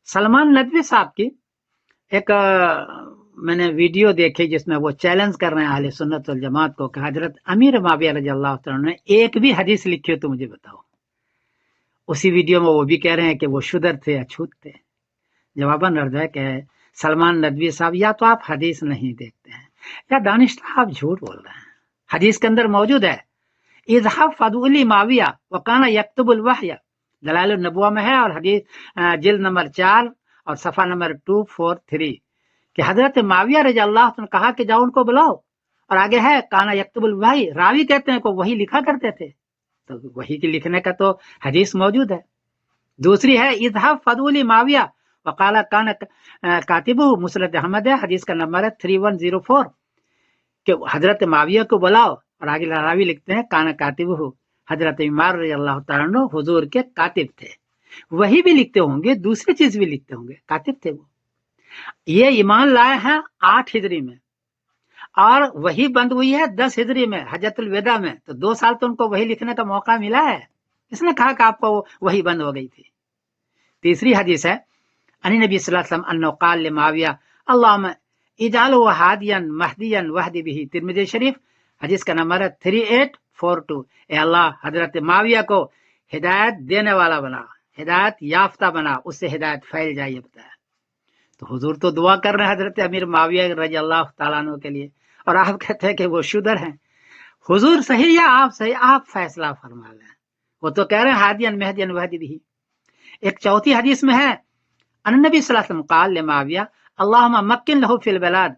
सलमान नदवी साहब की एक मैंने वीडियो देखी जिसमें वो चैलेंज कर रहे हैं अहले सुन्नत वल जमात को कि हजरत अमीर माविया रजी अल्लाह तआला ने एक भी हदीस लिखी हो तो मुझे बताओ। उसी वीडियो में वो भी कह रहे हैं कि वो शुदर थे या छूत थे। जवाबन अर्ज है कि सलमान नदवी साहब या तो आप हदीस नहीं देखते हैं या दानिश आप झूठ बोल रहे हैं। हदीस के अंदर मौजूद है इज़हाब फदुली माविया वकाना यक्तुबुल वहय, दलाइल नबुवा में है और हदीस जिल्द नंबर 4 और सफ़ा नंबर 243 कि हजरत माविया रज़ी अल्लाह ने कहा कि जाओ उनको बुलाओ, और आगे है काना यक्तुबुल वही, रावी कहते हैं को वही लिखा करते थे, तो वही के लिखने का तो हदीस मौजूद है। दूसरी है इज़हाब फदुली माविया वकाला काना कातिबु मुसनद अहमद है, हदीस का नंबर है 3104 कि हजरत माविया को बुलाओ, और आगे रावी लिखते हैं काना कातिबु हजरत इमार रज़ी अल्लाह तआला अन्हु हुजूर के कातिब थे। वही भी लिखते होंगे, दूसरी चीज भी लिखते होंगे, कातिब थे वो। ये ईमान लाए हैं 8 हिजरी में और वही बंद हुई है 10 हिजरी में हजतुल विदा में, तो 2 साल तो उनको वही लिखने का मौका मिला है। इसने कहा कि आपको वही बंद हो गई थी। तीसरी हदीस है अन नबी सल्लल्लाहु अलैहि वसल्लम अन्नहु क़ाल लिमाविया अल्लाहुम्मा इजअलहु हादियन महदियन वहदी बिही, तिरमिज़ी शरीफ हदीस का नंबर है 3842। ए अल्लाह हजरत माविया को हिदायत देने वाला बना, हिदायत याफ्ता बना, उससे हिदायत फैल जाए, ये बताया। तो हुजूर तो दुआ कर रहे हैं हजरत अमीर माविया रजी अल्लाह तआला अन्हु के लिए, और आप कहते हैं कि वो शुदर हैं। हुजूर सही या आप सही, आप फैसला फरमा लें। वो तो कह रहे हैं हादियन महदियन वहदी बिही। एक चौथी हदीस में है अन नबी सल्लल्लाहु अलैहि वसल्लम क़ाल लिमाविया अल्लाहुम्मा मक्किन लहु फिल बलाद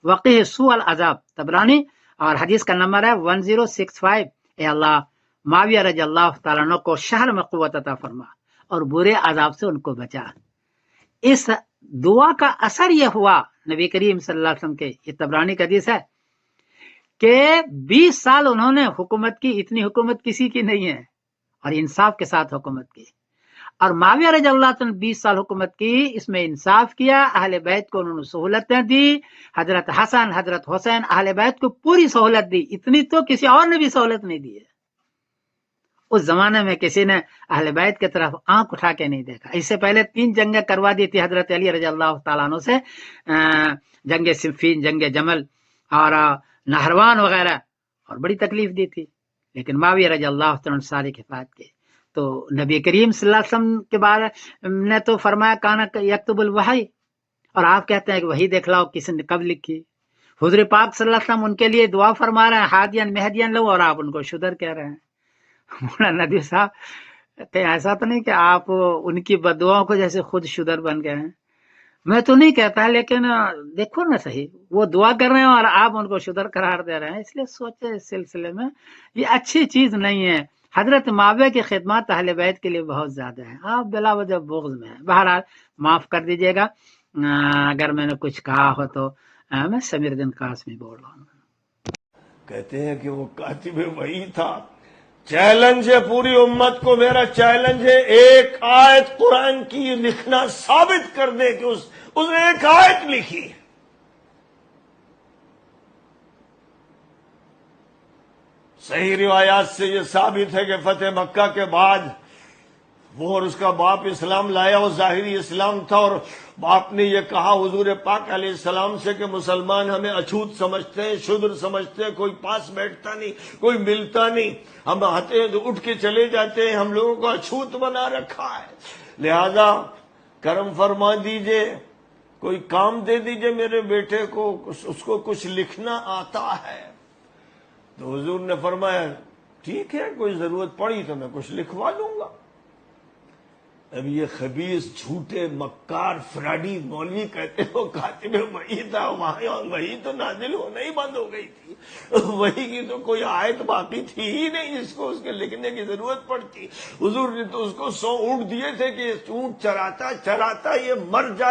वक़िह सूअल अज़ाब, तबरानी, और हदीस का नंबर है 1065। ए अल्लाह माविया रज़ी अल्लाह तआला अन्हु को शहर में क़ुव्वत अता फरमा और बुरे अजाब से उनको बचा। इस दुआ का असर यह हुआ नबी करीम सल्लल्लाहु अलैहि वसल्लम के, ये तबरानी का हदीस है कि 20 साल उन्होंने हुकूमत की, इतनी हुकूमत किसी की नहीं है, और इंसाफ के साथ हुकूमत की। और माविया रज़ी अल्लाह तआला 20 साल हुकूमत की, इसमें इंसाफ किया, अहले बैत को उन्होंने सहूलतें दी, हजरत हसन हजरत हुसैन अहले बैत को पूरी सहूलत दी, इतनी तो किसी और ने भी सहूलत नहीं दी है। उस जमाने में किसी ने अहले बैत की तरफ आंख उठा के नहीं देखा। इससे पहले 3 जंगें करवा दी थी हजरत अली रज़ी अल्लाह तआला अन्हु से, जंगे सिफ़ीन, जंगे जमल और नहरवान वगैरह, और बड़ी तकलीफ दी थी, लेकिन माविया रज़ी अल्लाह तआला अन्हु सारी किफायत की। तो नबी करीम सल्लल्लाहु अलैहि वसल्लम के बारे ने तो फरमाया काना यक्तुबुल वही, और आप कहते हैं कि वही देख लाओ किसी ने कब लिखी। हुजूर पाक सल्लल्लाहु अलैहि वसल्लम उनके लिए दुआ फरमा रहे हैं हादियन महदियन लो, और आप उनको शुदर कह रहे हैं। मौलाना नदवी साहब, कहीं ऐसा तो नहीं कि आप उनकी बदुआओं को जैसे खुद शुदर बन गए हैं? मैं तो नहीं कहता, लेकिन देखो ना सही, वो दुआ कर रहे हैं और आप उनको शुदर करार दे रहे हैं, इसलिए सोचे इस सिलसिले में ये अच्छी चीज नहीं है। हजरत माविया की खिदमत अहले बैत के लिए बहुत ज्यादा है, आप बिला वजह बुग़्ज़ में है। बहरहाल माफ कर दीजिएगा अगर मैंने कुछ कहा हो तो। मैं समीरुद्दीन कासमी बोल रहा हूँ। कहते हैं कि वो कातिब वही था। चैलेंज है पूरी उम्मत को, मेरा चैलेंज है, एक आयत कुरान की लिखना साबित कर दे कि उसने एक आयत लिखी। सही रिवायात से ये साबित है कि फतेह मक्का के बाद वो और उसका बाप इस्लाम लाया, वो जाहिरी इस्लाम था, और बाप ने ये कहा हुजूर पाक अलैहिस्सलाम से कि मुसलमान हमें अछूत समझते हैं, शुद्र समझते हैं, कोई पास बैठता नहीं, कोई मिलता नहीं, हम आते हैं तो उठ के चले जाते हैं, हम लोगों को अछूत बना रखा है, लिहाजा करम फरमा दीजिए, कोई काम दे दीजिए मेरे बेटे को, उसको कुछ लिखना आता है। तो हुजूर ने फरमाया ठीक है, कोई जरूरत पड़ी तो मैं कुछ लिखवा लूंगा। अब ये खबीस झूठे मक्कार फ्राडी मौलवी कहते हो कातिब वही था, वही तो नाजिल होना ही बंद हो गई थी, वही की तो कोई आयत बाकी थी ही नहीं जिसको उसके लिखने की जरूरत पड़ती। हुजूर ने तो उसको 100 ऊंट दिए थे कि ऊंट चराता चराता ये मर जाए।